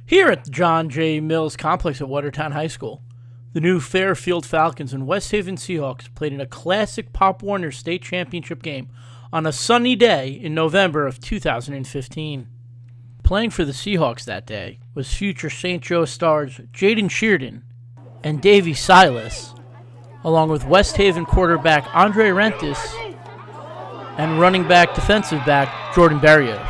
Here at the John J. Mills Complex at Watertown High School, the new Fairfield Falcons and West Haven Seahawks played in a classic Pop Warner State Championship game on a sunny day in November of 2015. Playing for the Seahawks that day was future St. Joe stars Jaden Sheardon and Davey Silas, along with West Haven quarterback Andre Rentis and running back defensive back Jordan Berrios.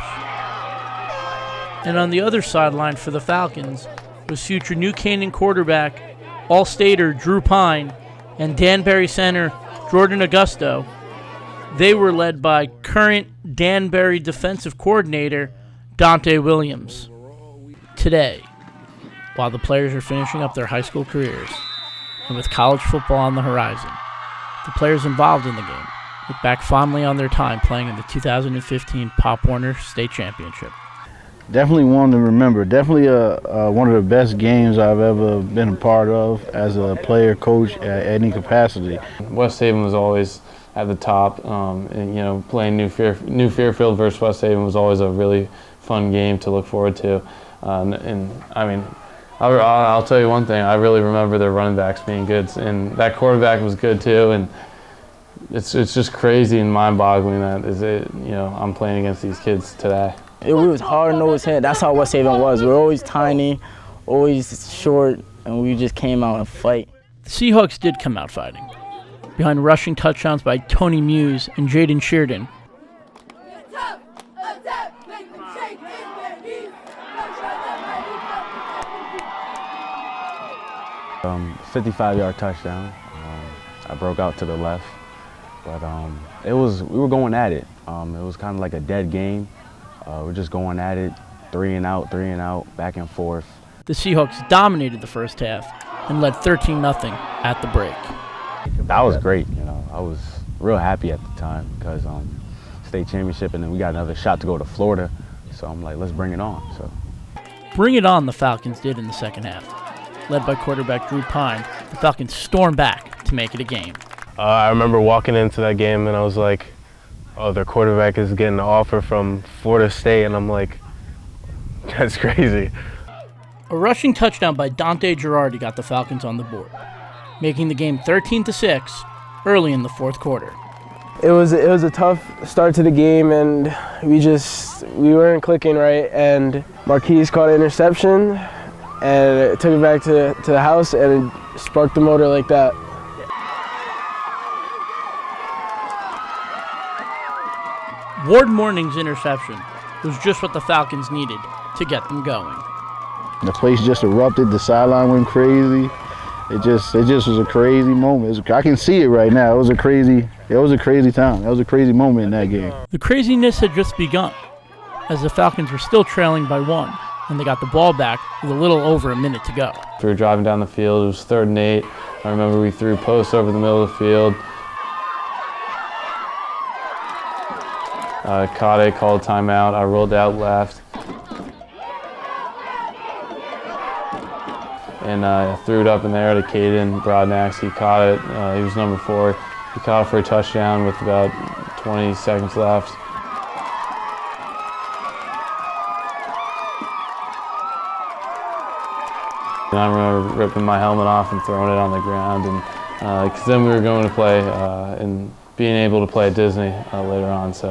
And on the other sideline for the Falcons was future New Canaan quarterback, All-Stater Drew Pine, and Danbury center Jordan Augusto. They were led by current Danbury defensive coordinator Dante Williams. Today, while the players are finishing up their high school careers, and with college football on the horizon, the players involved in the game look back fondly on their time playing in the 2015 Pop Warner State Championship. Definitely one to remember. Definitely one of the best games I've ever been a part of as a player, coach, at any capacity. West Haven was always at the top, and playing New Fairfield versus West Haven was always a really fun game to look forward to. I'll tell you one thing. I really remember their running backs being good, and that quarterback was good too. And it's just crazy and mind-boggling that I'm playing against these kids today. We was hard-nosed head. That's how West Haven was. We were always tiny, always short, and we just came out and fight. The Seahawks did come out fighting, behind rushing touchdowns by Tony Muse and Jaden Sheardon. 55-yard touchdown. I broke out to the left, but we were going at it. It was kind of like a dead game. We're just going at it, three and out, back and forth. The Seahawks dominated the first half and led 13-0 at the break. That was great. I was real happy at the time because state championship, and then we got another shot to go to Florida. So I'm like, let's bring it on. So, bring it on, the Falcons did in the second half. Led by quarterback Drew Pine, the Falcons stormed back to make it a game. I remember walking into that game and I was like, oh, their quarterback is getting an offer from Florida State, and I'm like, that's crazy. A rushing touchdown by Dante Girardi got the Falcons on the board, making the game 13-6 early in the fourth quarter. It was a tough start to the game, and we weren't clicking right, and Marquise caught an interception, and it took it back to the house, and it sparked the motor like that. Ward Morning's interception was just what the Falcons needed to get them going. The place just erupted. The sideline went crazy. It just was a crazy moment. I can see it right now. It was a crazy time. It was a crazy moment in that game. The craziness had just begun, as the Falcons were still trailing by 1, and they got the ball back with a little over a minute to go. We were driving down the field. It was 3rd and 8. I remember we threw posts over the middle of the field. Caught it, called timeout. I rolled out left. And I threw it up in the air to Caden Broadnax. He caught it. He was number 4. He caught it for a touchdown with about 20 seconds left. And I remember ripping my helmet off and throwing it on the ground. And because then we were going to play and being able to play at Disney later on, so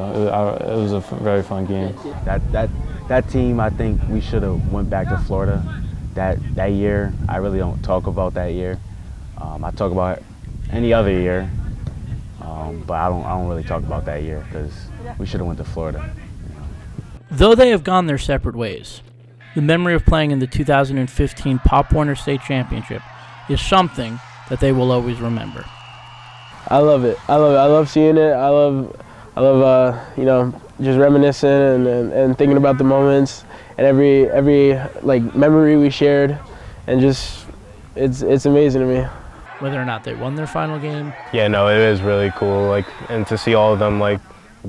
it was a very fun game. That team, I think we should have went back to Florida. That year, I really don't talk about that year. I talk about any other year, but I don't really talk about that year because we should have went to Florida. Though they have gone their separate ways, the memory of playing in the 2015 Pop Warner State Championship is something that they will always remember. I love it. I love seeing it. I love just reminiscing and thinking about the moments and every memory we shared, and just it's amazing to me. Whether or not they won their final game. Yeah, no, it is really cool. And to see all of them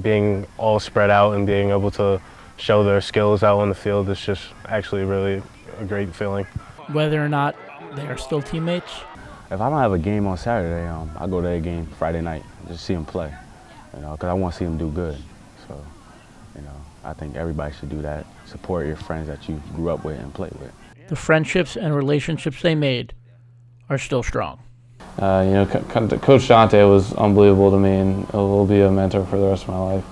being all spread out and being able to show their skills out on the field is just actually really a great feeling. Whether or not they are still teammates. If I don't have a game on Saturday, I go to a game Friday night, just see them play, because I want to see them do good. So You know, I think everybody should do that. Support your friends that you grew up with and played with. The friendships and relationships they made are still strong. Coach Dante was unbelievable to me, and will be a mentor for the rest of my life.